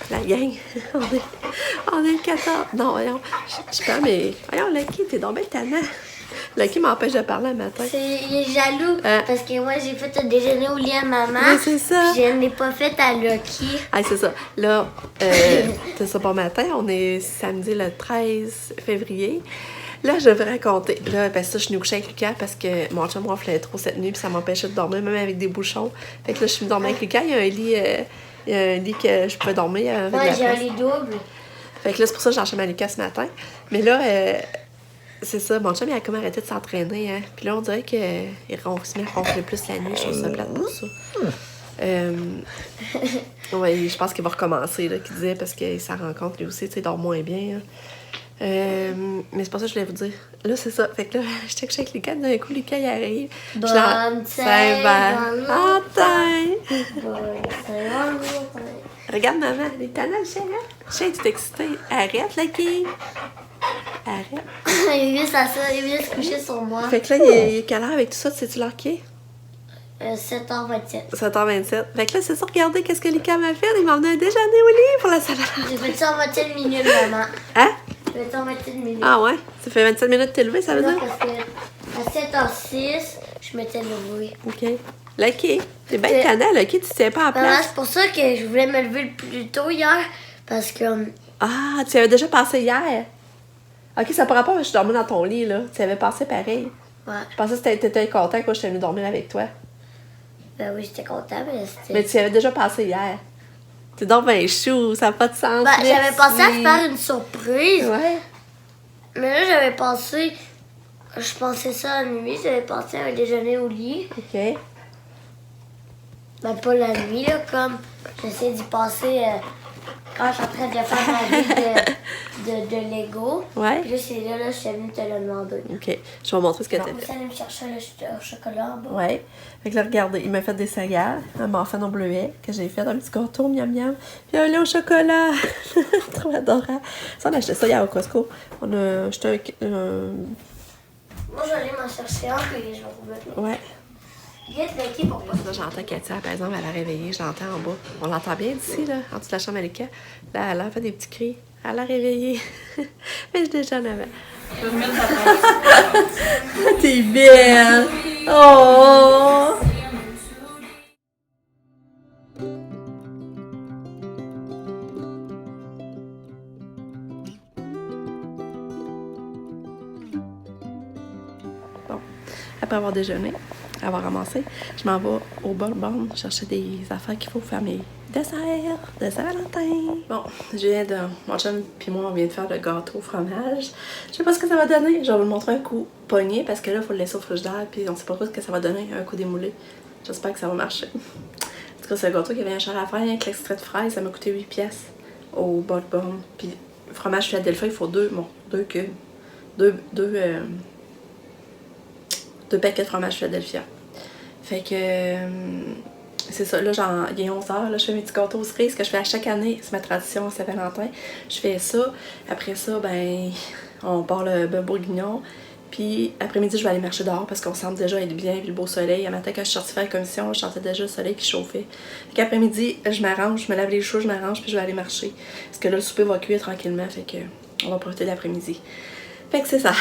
La gang, on est le 14. Non, voyons, je sais pas, mais voyons, Lucky, t'es donc bien tannant. Lucky m'empêche de parler le matin. Il est jaloux parce que moi j'ai fait un déjeuner au lit à maman. Mais c'est ça. Puis je ne l'ai pas fait à Lucky. Ah, c'est ça. Là, c'est ça pour matin. On est samedi le 13 février. Là, je vais raconter. Là, ben ça, je suis venue coucher avec Lucas parce que mon chum ronflait trop cette nuit puis ça m'empêchait de dormir, même avec des bouchons. Fait que là, je suis venue dormir avec Lucas. Il y a un lit que je pouvais dormir. Ouais, j'ai un lit double. Fait que là, c'est pour ça que j'ai enchaîné à Lucas ce matin. Mais là, c'est ça, mon chum, il a comme arrêté de s'entraîner, hein. Puis là, on dirait qu'il se met à ronfler plus la nuit. Je trouve ça plate pour ça. Ouais, je pense qu'il va recommencer, là, qu'il disait, parce qu'il s'en rend compte, lui aussi, tu sais, il dort moins bien, hein. Mais c'est pas ça que je voulais vous dire. Là, c'est ça. Fait que là, je check avec Lucas. D'un coup, Lucas, il arrive. Bonne Saint-Valentin! Bonne Saint-Valentin! Regarde, maman, elle est tannante, le chien, hein? Le chien, tu t'es excité. Arrête, Lucky! Arrête. Il vient se coucher sur moi. Fait que là, il est quelle heure avec tout ça? Sais-tu l'heure qui est? 7h27. 7h27. Fait que là, c'est ça, regardez qu'est-ce que Lucas m'a fait. Il m'a emmené un déjeuner au lit pour la salade. J'ai fait ça en moitié de minute, maman. Hein? J'ai fait ça en moitié de minute. Ah ouais? Ça fait 27 minutes que t'es levé, ça veut Non, dire? parce que à 7h06, je m'étais levée. OK. Lucky, t'es bien tannant, Lucky, tu te tiens pas à Maman, place. c'est pour ça que je voulais me lever le plus tôt hier. Parce que... Ah, tu avais déjà passé hier? OK, ça par rapport à je dormais dans ton lit, là. Tu avais passé pareil. Ouais. Je pensais que t'étais content quand je suis venue dormir avec toi. Ben oui, j'étais contente, mais c'était... Mais tu avais déjà passé hier. T'es donc ben chou, ça n'a pas de sens. Ben, j'avais merci. pensé à te faire une surprise. Ouais. Mais là, j'avais pensé... Je pensais ça la nuit, j'avais pensé à un déjeuner au lit. OK. Ben, pas la nuit, là, comme j'essaie d'y passer quand je suis en train de faire ma vie de Lego. Ouais. Puis là, c'est là, je suis venue te le demander. OK. Je vais montrer ce que t'as Vous fait. allez me chercher le chocolat en bas. Ouais. Fait que là, regardez, il m'a fait des céréales, un muffin au bleuet que j'ai fait, un petit gâteau, miam miam, puis un lait au chocolat. Trop adorable. Ça, on a acheté ça hier au Costco. On a acheté un... Moi, j'allais m'en chercher un, puis je vais vous mettre. Ouais. Vite, Lucky, pour moi. Là, j'entends Katia, par exemple, elle a réveillé, je l'entends en bas. On l'entend bien d'ici, là, en dessous de la chambre à Lucas. Là, elle a fait des petits cris. Elle a réveillé. Mais je déjà en avant. Je vais me mettre à terre. T'es belle! Oh! Bon, après avoir déjeuné, avoir ramassé, je m'en vais au Bourbon chercher des affaires qu'il faut faire mes desserts de Saint-Valentin. Bon, mon chum puis moi, on vient de faire le gâteau au fromage. Je sais pas ce que ça va donner. Je vais vous le montrer un coup pogné parce que là, il faut le laisser au frigidaire puis on sait pas trop ce que ça va donner, un coup démoulé. J'espère que ça va marcher. En tout cas, c'est un gâteau qui avait un cher à faire avec l'extrait de fraise. Ça m'a coûté 8 pièces au Bourbon. Puis fromage Philadelphia, il faut deux cubes. Deux paquets de fromage Philadelphia. Fait que c'est ça, là, il est 11h, là, je fais mes petits gâteaux aux cerises que je fais à chaque année, c'est ma tradition à Saint-Valentin. Je fais ça, après ça, ben, on part le bœuf bourguignon, puis après-midi, je vais aller marcher dehors parce qu'on semble déjà être bien, puis le beau soleil. Un matin, quand je suis sortie faire la commission, je sentais déjà le soleil qui chauffait. Fait qu'après-midi, je m'arrange, je me lave les cheveux, je m'arrange, puis je vais aller marcher. Parce que là, le souper va cuire tranquillement, fait que on va profiter de l'après-midi. Fait que c'est ça.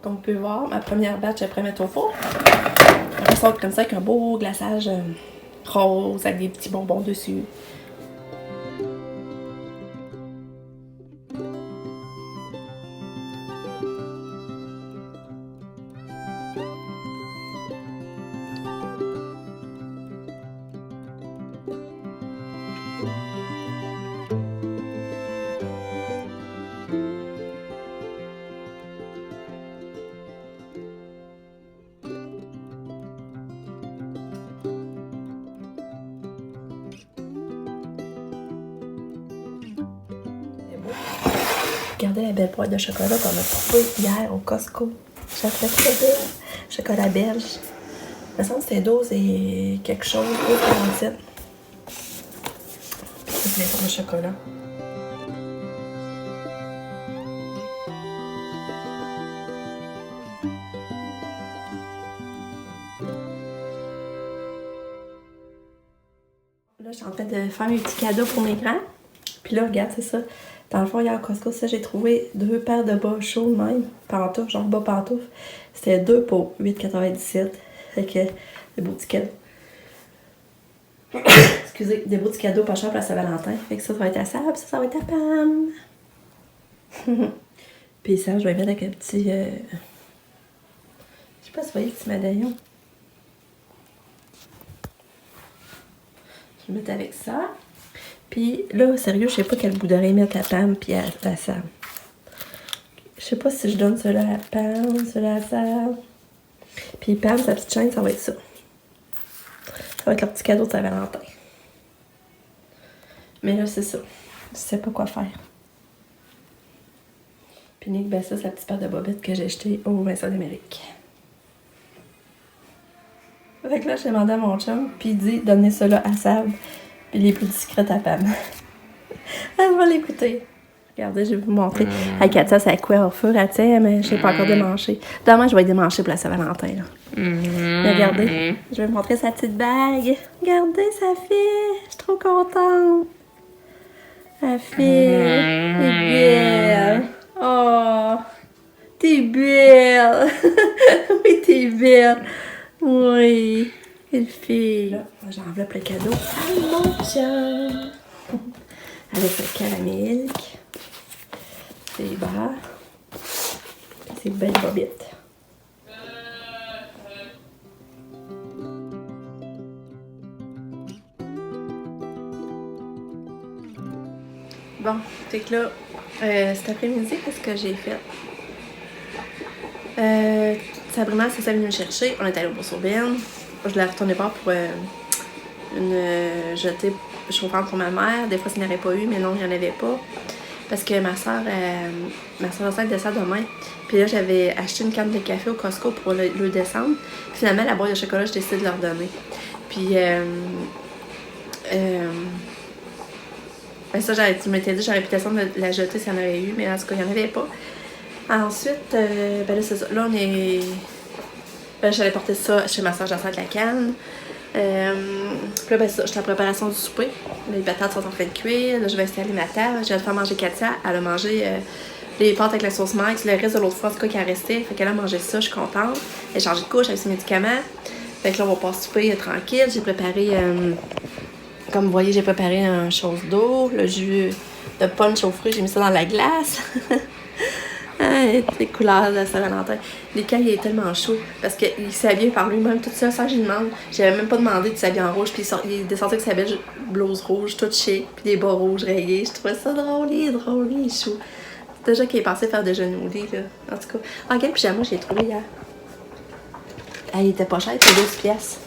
Comme vous pouvez voir, ma première batch après mettre au four. Elle sort comme ça avec un beau glaçage rose avec des petits bonbons dessus. Regardez la belle boîte de chocolat qu'on a trouvée hier au Costco. Chocolat très belle. Chocolat belge. Il me semble que c'était 12 et quelque chose, 12,47. Puis c'est les formes de chocolat. Là, je suis en train de faire mes petits cadeaux pour mes grands. Puis là, regarde, c'est ça. Dans le fond, hier au Costco, ça, j'ai trouvé 2 paires de bas chauds même. Pantoufles, genre bas pantoufles. C'était 2 pour 8,97. Fait que des beaux petits cadeaux. Excusez, des beaux petits cadeaux pas chers pour la Saint-Valentin. Fait que ça va être à Sab, ça va être à Pam. Puis ça, je vais mettre avec un petit... Je sais pas si vous voyez le petit médaillon. Je vais mettre avec ça. Puis là, sérieux, je sais pas quel bout d'oreille mettre à Pam puis à Sam. Je sais pas si je donne cela à Pam, cela à Sam. Puis Pam, sa petite chaîne, ça va être ça. Ça va être leur petit cadeau de Saint-Valentin. Mais là, c'est ça. Je sais pas quoi faire. Puis Nick, ben ça, c'est la petite paire de bobettes que j'ai achetée au Vincent d'Amérique. Fait que là, j'ai demandé à mon chum, puis il dit, donnez cela à Sam. Puis les plus discrètes à Pam. Elle va l'écouter. Regardez, je vais vous montrer. Avec Katia, c'est à quoi au fur, elle tient, mais je n'ai pas encore démanché. Demain, je vais démancher pour la Saint-Valentin. Regardez, je vais vous montrer sa petite bague. Regardez, sa fille. Je suis trop contente. La fille. T'es belle. Oh, t'es belle. Oui, t'es belle. Oui. Quelle fille. Là, j'enveloppe le cadeau. Ah, mon chum. Avec le caramel. C'est bas. C'est belle bobette. Bon, fait que là, cet après-midi, qu'est-ce que j'ai fait? Sabrina, c'est ça venue me chercher. On est allé au Bourse-Urbaine. Je la retournais voir pour une jetée chauffante pour ma mère. Des fois, il n'y en avait pas eu, mais non, il n'y en avait pas. Parce que ma soeur descend demain. Puis là, j'avais acheté une canne de café au Costco pour le décembre. Finalement, la boîte de chocolat, j'ai décidé de leur donner. Puis, ben ça, je m'étais dit, j'aurais pu descendre de la jeter s'il y en avait eu, mais en tout cas, il n'y en avait pas. Ensuite, ben là, c'est ça. Là, on est... Ben, j'allais porter ça chez ma soeur, j'assais de la canne. Puis là, ben ça, j'étais en préparation du souper. Les patates sont en train de cuire. Là, je vais installer ma table. Je vais faire manger Katia. Elle a mangé les pâtes avec la sauce Mike. Le reste de l'autre fois, en tout cas, qui a resté. Fait qu'elle a mangé ça, je suis contente. Elle a changé de couche avec ses médicaments. Fait que là, on va pas souper tranquille. J'ai préparé, comme vous voyez, j'ai préparé un chose d'eau. Le jus de punch aux fruits, j'ai mis ça dans la glace. Les couleurs de Saint-Valentin. L'écaille, il est tellement chaud parce qu'il s'habille par lui-même tout ça sans que je lui demande. J'avais même pas demandé de s'habiller en rouge. Puis il est descendu avec sa belle blouse rouge, toute chic, puis des bas rouges rayés. Je trouvais ça drôle, il est chaud. C'est déjà qu'il est passé faire des genouillés, là. En tout cas, en quel pyjama j'ai trouvé hier? Ah, il était pas cher, il était 12 piastres.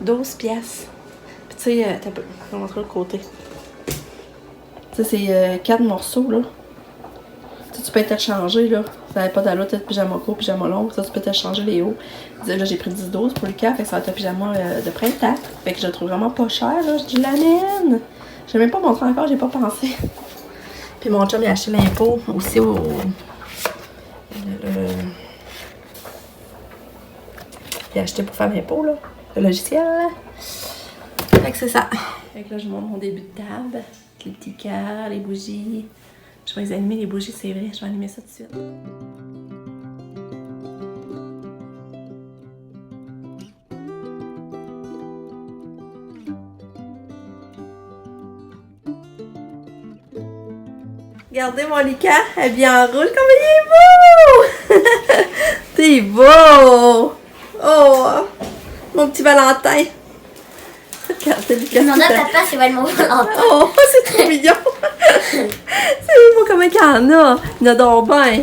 12 piastres. Puis tu sais, je vais vous montrer le côté. Tu sais, c'est 4 morceaux, là. Tu peux interchanger, là. Ça n'avait pas d'allure, peut-être pyjama court, pyjama long. Ça, tu peux interchanger les hauts. Là, j'ai pris 10-12 pour le cas, fait que ça va être un pyjama de printemps. Fait que je le trouve vraiment pas cher, là. Je l'amène. Je l'ai même pas montré encore, j'ai pas pensé. Puis mon chum, il a acheté l'impôt aussi au... Il a acheté pour faire l'impôt, là. Le logiciel, là. Fait que c'est ça. Fait que là, je montre mon début de table. Les petits cœurs, les bougies. Je vais les allumer, les bougies, c'est vrai. Je vais allumer ça tout de suite. Regardez mon Lucas, habillé en rouge, comme il est beau! T'es beau! Oh! Mon petit Valentin! Regardez Lucas. Je demande à papa s'il va être mon Valentin. Oh, c'est trop mignon! C'est beau comment il y en a! Il y en a donc ben!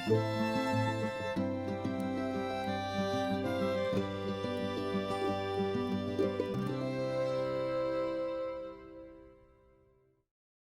Thank you.